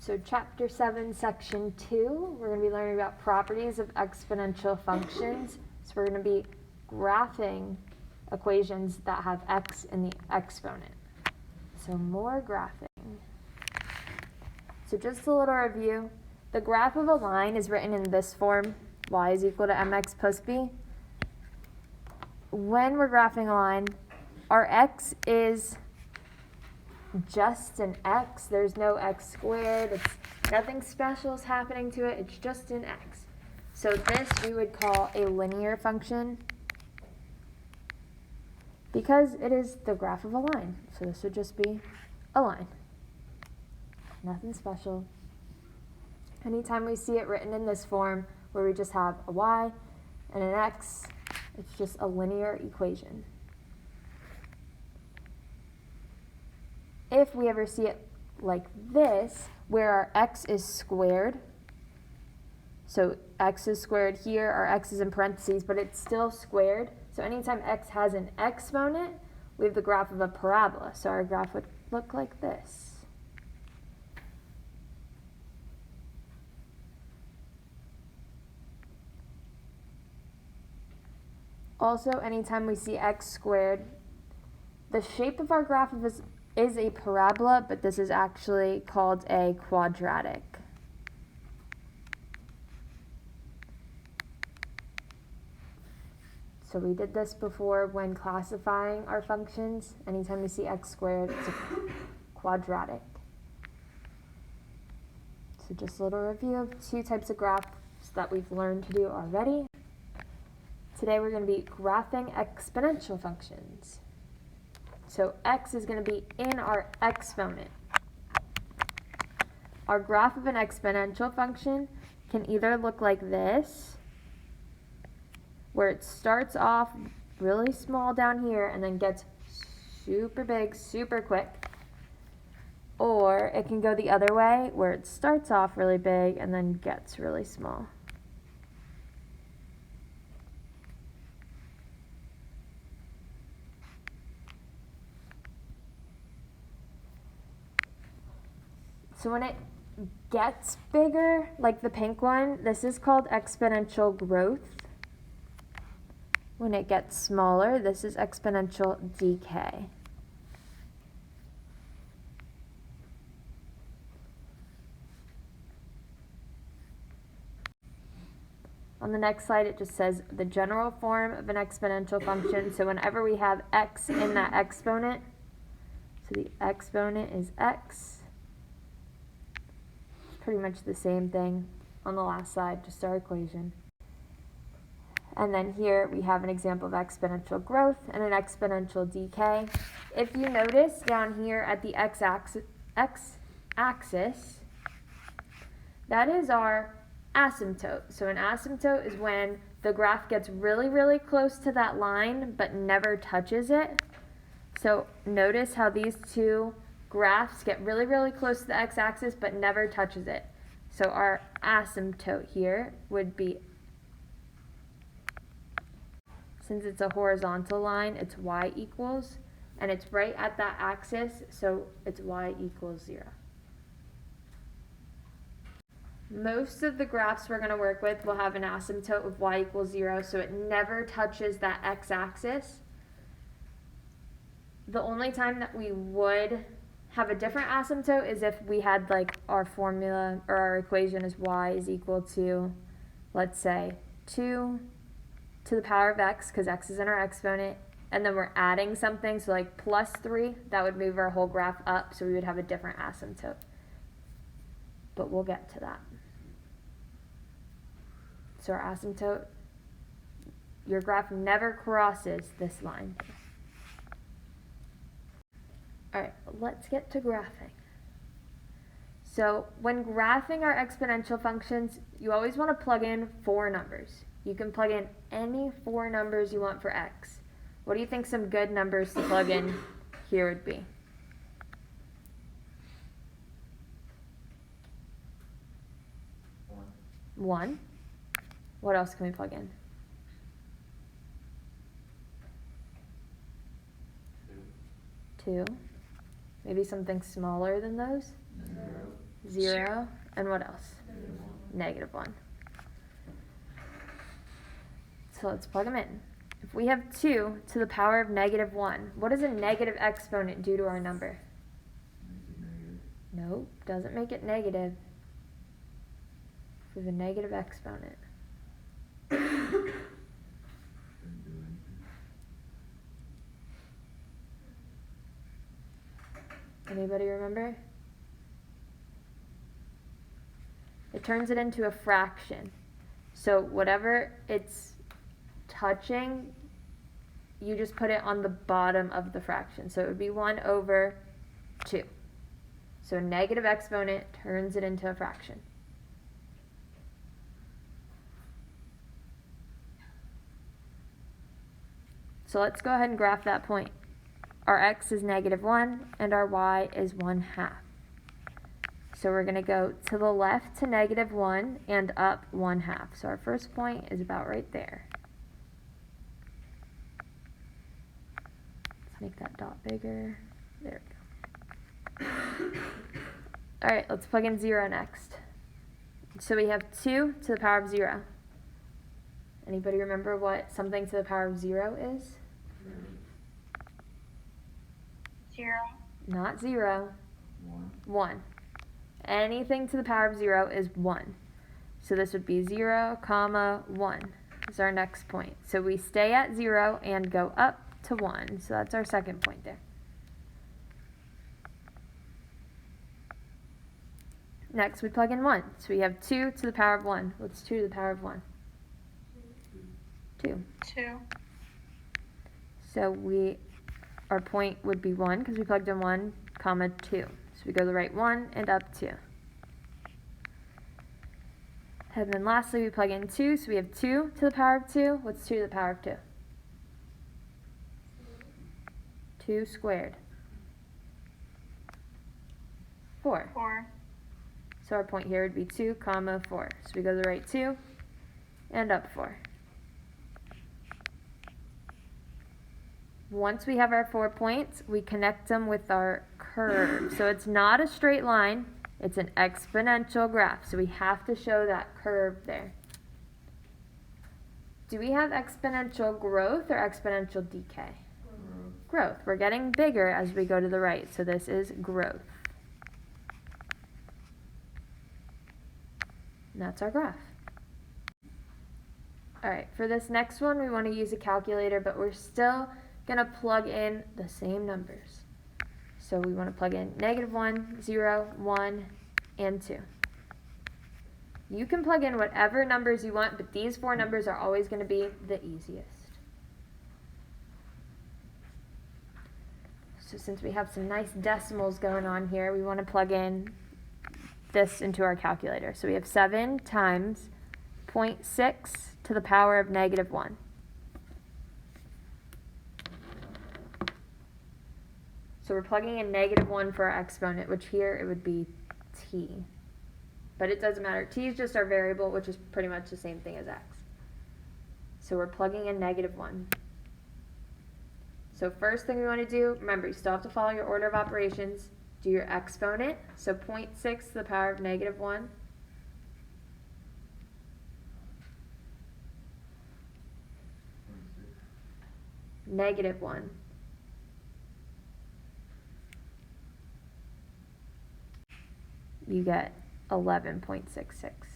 So chapter 7, section 2, we're going to be learning about properties of exponential functions. So we're going to be graphing equations that have x in the exponent. So more graphing. So just a little review. The graph of a line is written in this form, y is equal to mx plus b. When we're graphing a line, our x is just an x. There's no x squared. Nothing special is happening to it. It's just an x. So this we would call a linear function because it is the graph of a line. So this would just be a line. Nothing special. Anytime we see it written in this form where we just have a y and an x, it's just a linear equation. If we ever see it like this, where our x is squared, so x is squared here, our x is in parentheses, but it's still squared. So anytime x has an exponent, we have the graph of a parabola. So our graph would look like this. Also, anytime we see x squared, the shape of our graph is a parabola, but this is actually called a quadratic. So we did this before when classifying our functions. Anytime we see x squared, it's a quadratic. So just a little review of two types of graphs that we've learned to do already. Today we're going to be graphing exponential functions. So x is going to be in our exponent. Our graph of an exponential function can either look like this, where it starts off really small down here and then gets super big, super quick. Or it can go the other way, where it starts off really big and then gets really small. So when it gets bigger, like the pink one, this is called exponential growth. When it gets smaller, this is exponential decay. On the next slide, it just says the general form of an exponential function. So whenever we have x in that exponent, so the exponent is x. Pretty much the same thing on the last slide, just our equation. And then here we have an example of exponential growth and an exponential decay. If you notice down here at the x-axis, that is our asymptote. So an asymptote is when the graph gets really, really close to that line but never touches it. So notice how these two graphs get really, really close to the x-axis but never touches it. So our asymptote here would be, since it's a horizontal line, it's y equals, and it's right at that axis, so it's y equals 0. Most of the graphs we're going to work with will have an asymptote of y equals 0, so it never touches that x-axis. The only time that we would have a different asymptote is if we had like our formula or our equation is y is equal to, let's say, 2 to the power of x, because x is in our exponent, and then we're adding something, so like plus 3, that would move our whole graph up, so we would have a different asymptote. But we'll get to that. So our asymptote, your graph never crosses this line. All right, let's get to graphing. So when graphing our exponential functions, you always want to plug in 4 numbers. You can plug in any 4 numbers you want for x. What do you think some good numbers to plug in here would be? 1. What else can we plug in? 2. Maybe something smaller than those? 0. 0, and what else? Negative 1. So let's plug them in. If we have 2 to the power of negative 1, what does a negative exponent do to our number? Nope, doesn't make it negative. We have a negative exponent. Anybody remember? It turns it into a fraction. So whatever it's touching, you just put it on the bottom of the fraction. So it would be 1 over 2. So a negative exponent turns it into a fraction. So let's go ahead and graph that point. Our x is negative 1 and our y is 1/2. So we're going to go to the left to negative 1 and up 1/2. So our first point is about right there. Let's make that dot bigger. There we go. Alright, let's plug in 0 next. So we have 2 to the power of 0. Anybody remember what something to the power of 0 is? 0. Not 0. 1. Anything to the power of 0 is 1. So this would be 0, 1 is our next point. So we stay at 0 and go up to 1. So that's our second point there. Next we plug in 1. So we have 2 to the power of 1. What's 2 to the power of 1? 2. 2. So our point would be 1 because we plugged in 1, 2. So we go to the right 1 and up 2. And then lastly we plug in 2, so we have 2 to the power of 2. What's 2 to the power of 2? 2 squared. 4. 4. So our point here would be 2, 4. So we go to the right 2 and up 4. Once we have our 4 points, we connect them with our curve. So it's not a straight line, it's an exponential graph. So we have to show that curve there. Do we have exponential growth or exponential decay? Growth. We're getting bigger as we go to the right, so this is growth. And that's our graph. Alright, for this next one we want to use a calculator, but we're still going to plug in the same numbers. So we want to plug in -1, 0, 1, and 2. You can plug in whatever numbers you want, but these 4 numbers are always going to be the easiest. So since we have some nice decimals going on here, we want to plug in this into our calculator. So we have 7 times 0.6 to the power of -1. So we're plugging in -1 for our exponent, which here it would be t. But it doesn't matter. T is just our variable, which is pretty much the same thing as x. So we're plugging in -1. So first thing we want to do, remember, you still have to follow your order of operations. Do your exponent. So 0.6 to the power of -1. -1. You get 11.66.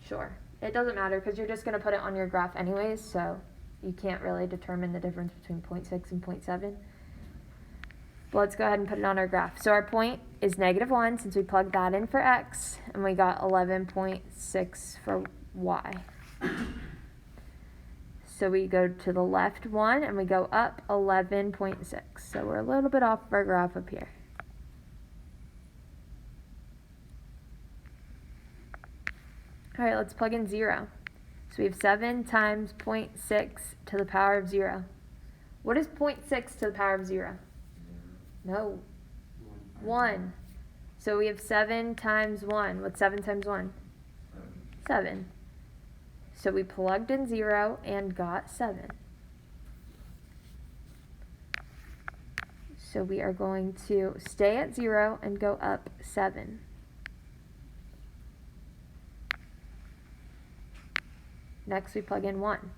Sure. It doesn't matter because you're just going to put it on your graph anyways, so you can't really determine the difference between 0.6 and 0.7. But let's go ahead and put it on our graph. So our point is -1 since we plugged that in for x, and we got 11.6 for y. So we go to the left 1 and we go up 11.6. So we're a little bit off our graph up here. Alright, let's plug in 0. So we have 7 times 0.6 to the power of 0. What is 0.6 to the power of 0? No. 1. So we have 7 times 1. What's 7 times 1? 7. So we plugged in 0 and got 7. So we are going to stay at 0 and go up 7. Next we plug in 1.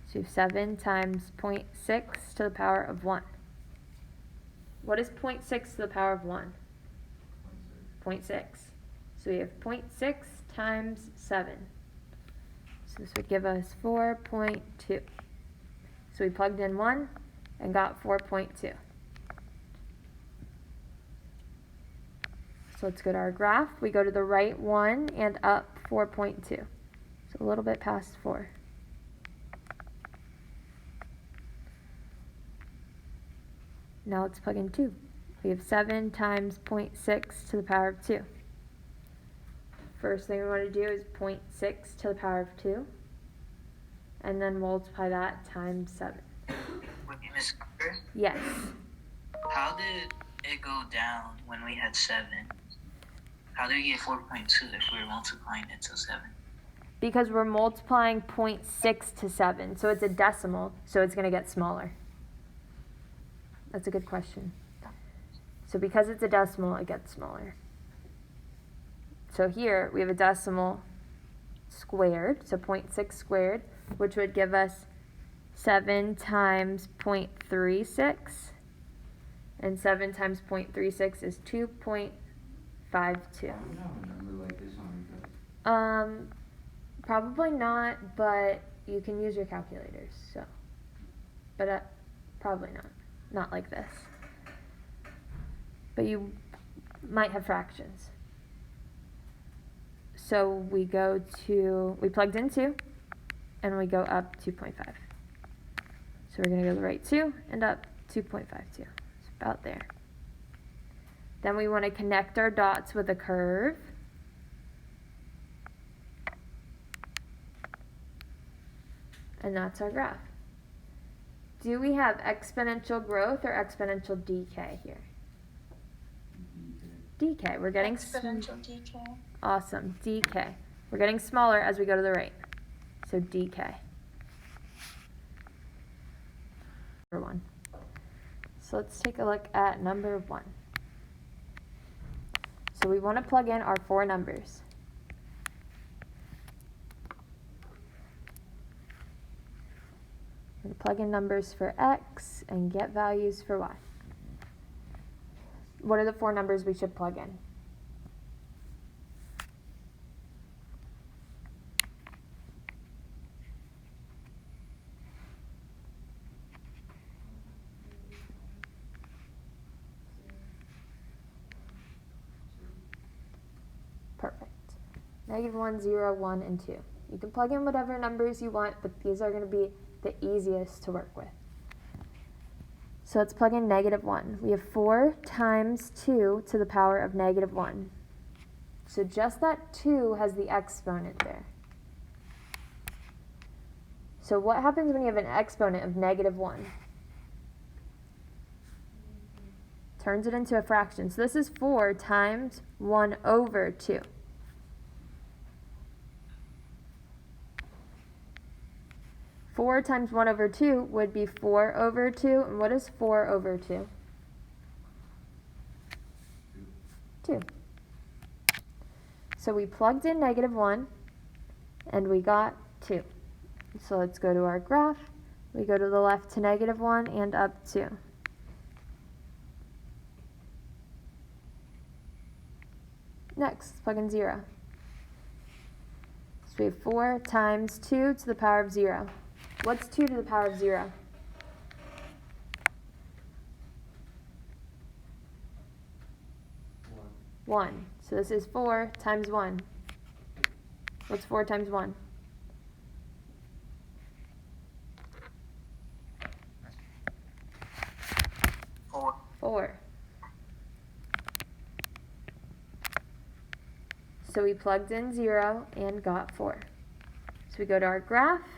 So we have 7 times 0.6 to the power of 1. What is 0.6 to the power of 1? 0.6. So we have 0.6 times 7. So this would give us 4.2. So we plugged in 1 and got 4.2. So let's go to our graph. We go to the right 1 and up 4.2. So a little bit past 4. Now let's plug in 2. We have 7 times 0.6 to the power of 2. First thing we want to do is 0.6 to the power of 2. And then multiply that times 7. Miss Carter? Yes. How did it go down when we had 7? How did we get 4.2 if we were multiplying it to 7? Because we're multiplying 0.6 to 7. So it's a decimal, so it's going to get smaller. That's a good question. So because it's a decimal, it gets smaller. So here we have a decimal squared, so 0.6 squared, which would give us 7 times 0.36. And 7 times 0.36 is 2.52. Probably not, but you can use your calculators. So, but probably not. Not like this. But you might have fractions. So we plugged in 2, and we go up 2.5. So we're going to go to the right 2 and up 2.52. It's about there. Then we want to connect our dots with a curve. And that's our graph. Do we have exponential growth or exponential decay here? Decay. We're getting exponential decay. Awesome. Decay. We're getting smaller as we go to the right. So decay. Number 1. So let's take a look at number 1. So we want to plug in our 4 numbers. We're going to plug in numbers for x and get values for y. What are the 4 numbers we should plug in? Perfect. -1, 0, 1, and 2. You can plug in whatever numbers you want, but these are going to be the easiest to work with. So let's plug in -1. We have 4 times 2 to the power of -1. So just that 2 has the exponent there. So what happens when you have an exponent of -1? Turns it into a fraction. So this is 4 times 1 over 2. Four times 1 over 2 would be 4 over 2. And what is 4 over 2? 2. So we plugged in -1, and we got 2. So let's go to our graph. We go to the left to -1 and up 2. Next, plug in 0. So we have 4 times 2 to the power of 0. What's 2 to the power of 0? 1. So this is 4 times 1. What's 4 times 1? 4. 4. So we plugged in 0 and got 4. So we go to our graph,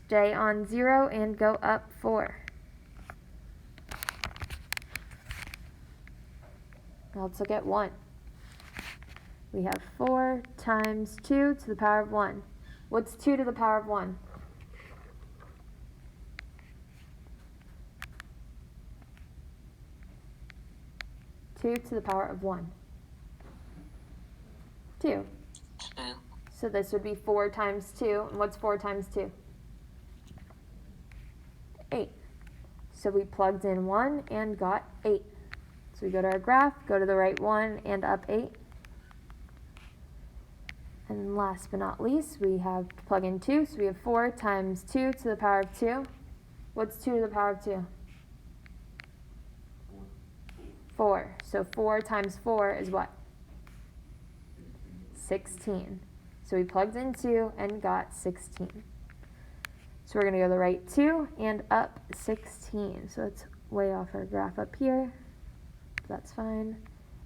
stay on 0 and go up 4. Now let's look at 1. We have 4 times 2 to the power of 1. What's 2 to the power of 1? 1. 2 to the power of 1? 2. 2. So this would be 4 times 2. And what's 4 times 2? 8. So we plugged in 1 and got 8. So we go to our graph, go to the right 1 and up 8. And last but not least, we have to plug in 2. So we have 4 times 2 to the power of 2. What's 2 to the power of 2? 4. So 4 times 4 is what? 16. So we plugged in 2 and got 16. So we're going to go to the right 2 and up 16. So that's way off our graph up here. That's fine.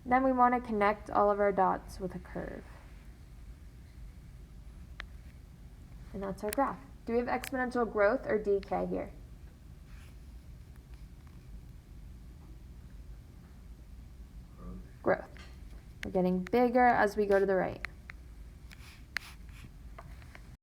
Then we want to connect all of our dots with a curve. And that's our graph. Do we have exponential growth or decay here? Growth. We're getting bigger as we go to the right.